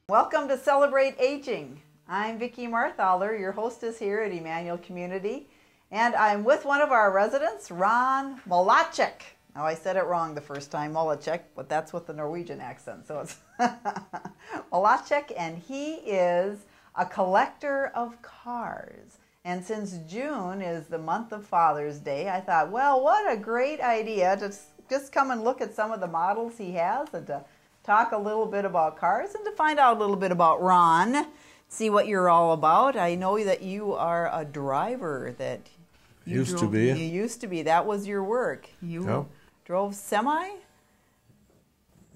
Welcome to Celebrate Aging. I'm Vicki Marthaler, your hostess here at Emmanuel Community, and I'm with one of our residents, Ron Malacek. Now I said it wrong the first time, Malacek, but that's with the Norwegian accent, so it's Malacek, and he is a collector of cars. And since June is the month of Father's Day, I thought, well, what a great idea to just come and look at some of the models he has and to talk a little bit about cars and to find out a little bit about Ron, see what you're all about. I know that you are a driver that you used to be. You used to be. That was your work. You drove semi?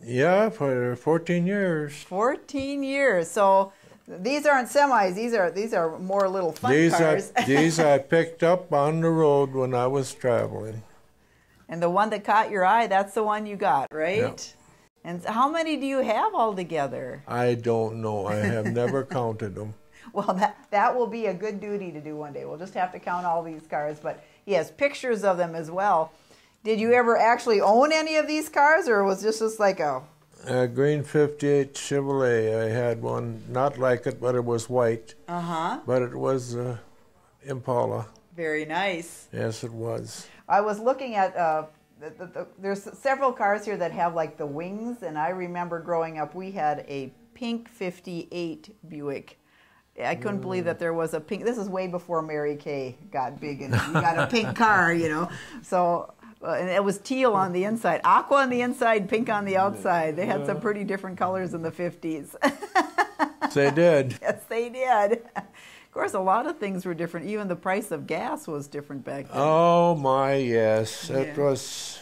Yeah, for 14 years. 14 years. So these aren't semis. These are more little fun cars. These I picked up on the road when I was traveling. And the one that caught your eye, that's the one you got, right? Yeah. And how many do you have altogether? I don't know. I have never counted them. Well, that will be a good duty to do one day. We'll just have to count all these cars. But he has pictures of them as well. Did you ever actually own any of these cars, or was this just like a green 58 Chevrolet? I had one, not like it, but it was white. Uh-huh. But it was Impala. Very nice. Yes, it was. I was looking at, there's several cars here that have like the wings, and I remember growing up we had a pink 58 Buick. I couldn't believe that there was a pink, this is way before Mary Kay got big and you got a pink car, you know. So, and it was teal on the inside, aqua on the inside, pink on the outside. They had some pretty different colors in the 50s. They did. Yes, they did. Of course, a lot of things were different. Even the price of gas was different back then. Oh my, yes. Yeah. It was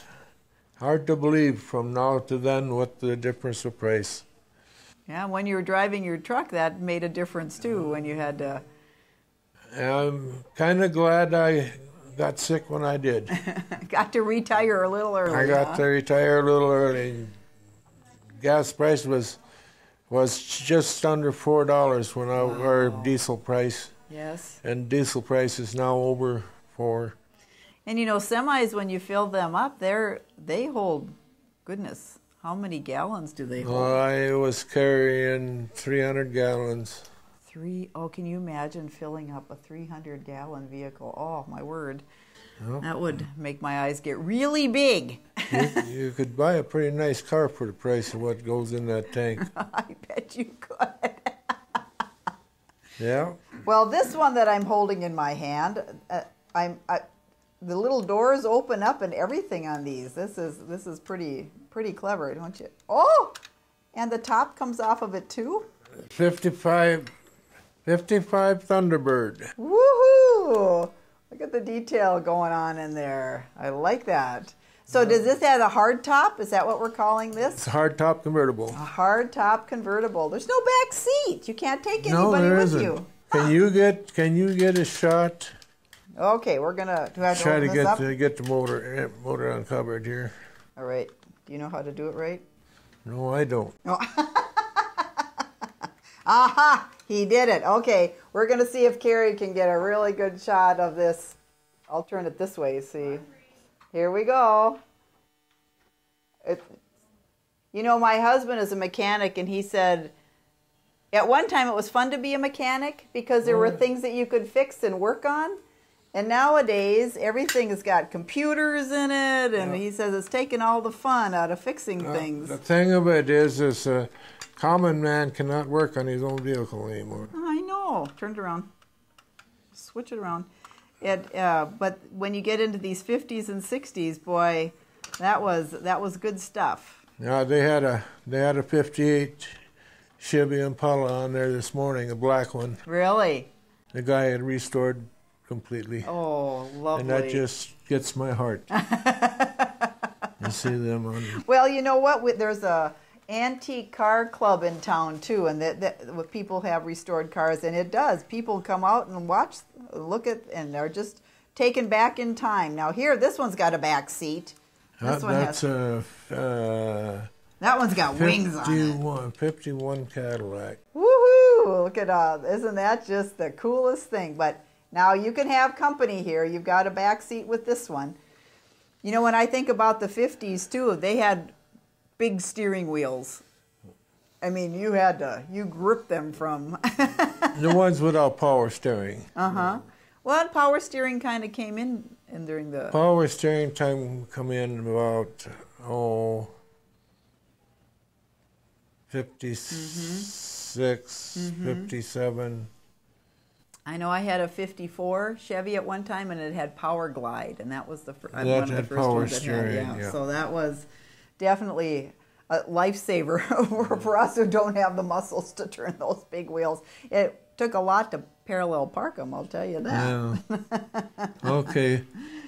hard to believe from now to then what the difference of price. Yeah, when you were driving your truck, that made a difference too, when you had to... I'm kind of glad I got sick when I did. Got to retire a little early. I got to retire a little early. Gas price was just under $4 when our diesel price. Yes. And diesel price is now over $4. And you know, semis, when you fill them up, they hold, goodness, how many gallons do they hold? I was carrying 300 gallons. Oh, can you imagine filling up a 300-gallon vehicle? Oh, my word. Well, that would make my eyes get really big. You could buy a pretty nice car for the price of what goes in that tank. I bet you could. Yeah. Well, this one that I'm holding in my hand, the little doors open up and everything on these. This is pretty clever, don't you? Oh, and the top comes off of it too. 55 Thunderbird. Woohoo! Look at the detail going on in there. I like that. So does this have a hard top? Is that what we're calling this? It's a hard top convertible. A hard top convertible. There's no back seat. You can't take anybody No, there with isn't. you. Can you get a shot? Okay, we're gonna Try to open get the motor uncovered here. All right. Do you know how to do it right? No, I don't. Oh. Aha! He did it. Okay, we're going to see if Carrie can get a really good shot of this. I'll turn it this way, see. Here we go. You know, my husband is a mechanic, and he said, at one time it was fun to be a mechanic because there were things that you could fix and work on. And nowadays, everything has got computers in it, and he says it's taken all the fun out of fixing things. The thing of it is a common man cannot work on his own vehicle anymore. I know. Turn it around. Switch it around. But when you get into these 50s and 60s, boy, that was good stuff. Yeah, they had a 58 Chevy Impala on there this morning, a black one. Really? The guy had restored completely. Oh, lovely. And that just gets my heart. You see them on. Well, you know what? There's a antique car club in town too, and that people have restored cars, and it does. People come out and look at, and they're just taken back in time. Now here, this one's got a back seat. That one's got wings on it. 51 Cadillac. Woohoo! Look at isn't that just the coolest thing? But now you can have company here. You've got a back seat with this one. You know, when I think about the 50s too, they had big steering wheels. I mean, you gripped them from. The ones without power steering. Uh-huh. Well, and power steering kind of came in during the... Power steering time come in about, 56, 57. I know I had a 54 Chevy at one time, and it had Power Glide, and that was one of the had first power ones that steering, had. yeah. So that was definitely a lifesaver for us who don't have the muscles to turn those big wheels. It took a lot to parallel park them, I'll tell you that. Yeah. Okay,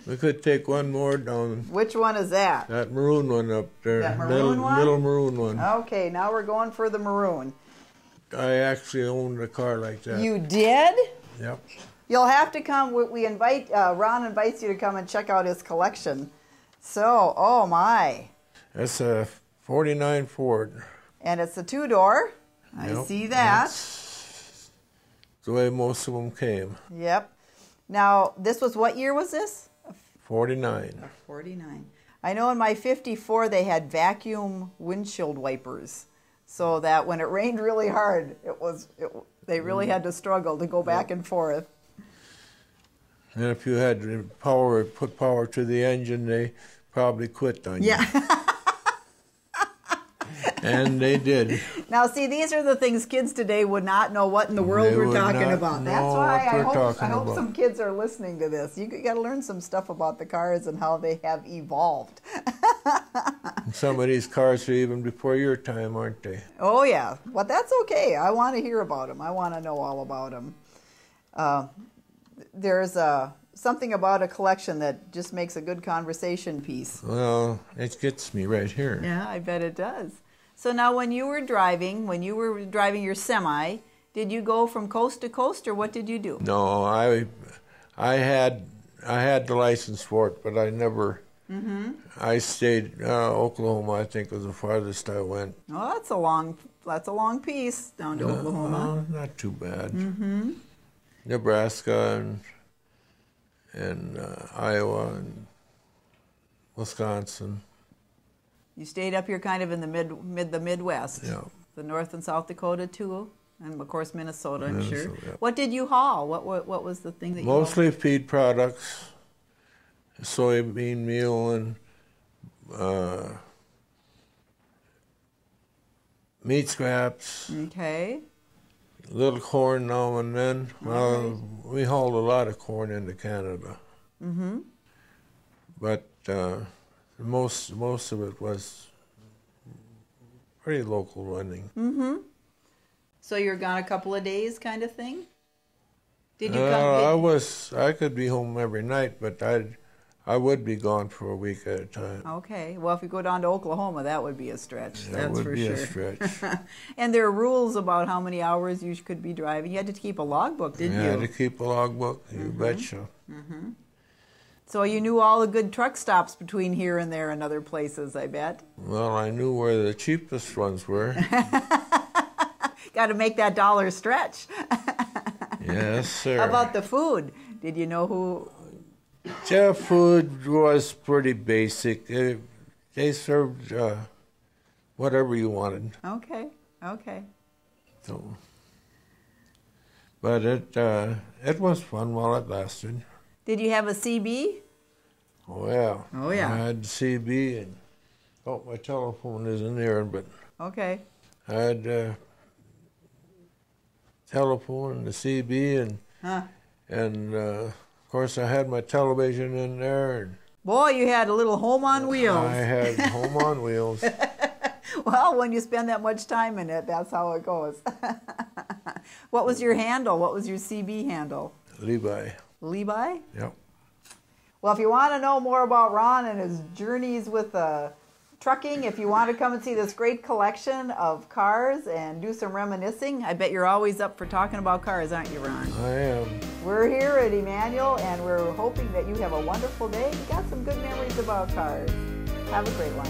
we could take one more down. Which one is that? That maroon one up there. That maroon one? Little maroon one. Okay, now we're going for the maroon. I actually owned a car like that. You did? Yep. You'll have to come. We invite Ron invites you to come and check out his collection. So, oh my! That's a '49 Ford. And it's a two-door. I Yep, see that. that's the way most of them came. Yep. Now, this was what year was this? 49. 49. I know in my 54 they had vacuum windshield wipers, so that when it rained really hard, they really had to struggle to go back and forth. And if you had to put power to the engine, they probably quit on you. Yeah. And they did. Now, see, these are the things kids today would not know what in the world They we're would talking not about. That's know why what we're I hope talking some about. kids are listening to this. You got to learn some stuff about the cars and how they have evolved. Some of these cars are even before your time, aren't they? Oh, yeah. But that's okay. I want to hear about them. I want to know all about them. There's something about a collection that just makes a good conversation piece. Well, it gets me right here. Yeah, I bet it does. So now when you were driving your semi, did you go from coast to coast, or what did you do? No, I had the license for it, but I never. I stayed Oklahoma. I think was the farthest I went. Oh, that's a long piece down to Oklahoma. Not too bad. Nebraska and Iowa and Wisconsin. You stayed up here kind of in the Midwest. Yeah. The North and South Dakota too, and of course Minnesota, I'm sure. Minnesota, yeah. What did you haul? What was the thing that you Mostly feed products, soybean meal and meat scraps, hauled? Okay. little corn now and then. Well, we hauled a lot of corn into Canada. But most of it was pretty local running. So you're gone a couple of days, kind of thing. Did you I could be home every night, but I would be gone for a week at a time. Okay. Well, if you go down to Oklahoma, that would be a stretch. That That's would for be sure. a stretch. And there are rules about how many hours you could be driving. You had to keep a logbook, didn't Yeah, you? to keep a logbook, you betcha. So you knew all the good truck stops between here and there and other places, I bet. Well, I knew where the cheapest ones were. Got to make that dollar stretch. Yes, sir. How about the food? Did you know who? Jeff food was pretty basic. They served whatever you wanted. Okay. So, but it was fun while it lasted. Did you have a CB? Oh yeah. Oh, yeah. I had CB and my telephone isn't there, but Okay. I had telephone and the CB and of course I had my television in there. And Boy, you had a little home on wheels. I had home on wheels. Well, when you spend that much time in it, that's how it goes. What was your handle? What was your CB handle? Levi. Levi? Yep. Well, if you want to know more about Ron and his journeys with trucking, if you want to come and see this great collection of cars and do some reminiscing, I bet you're always up for talking about cars, aren't you, Ron? I am. We're here at Emmanuel, and we're hoping that you have a wonderful day. You got some good memories about cars. Have a great one.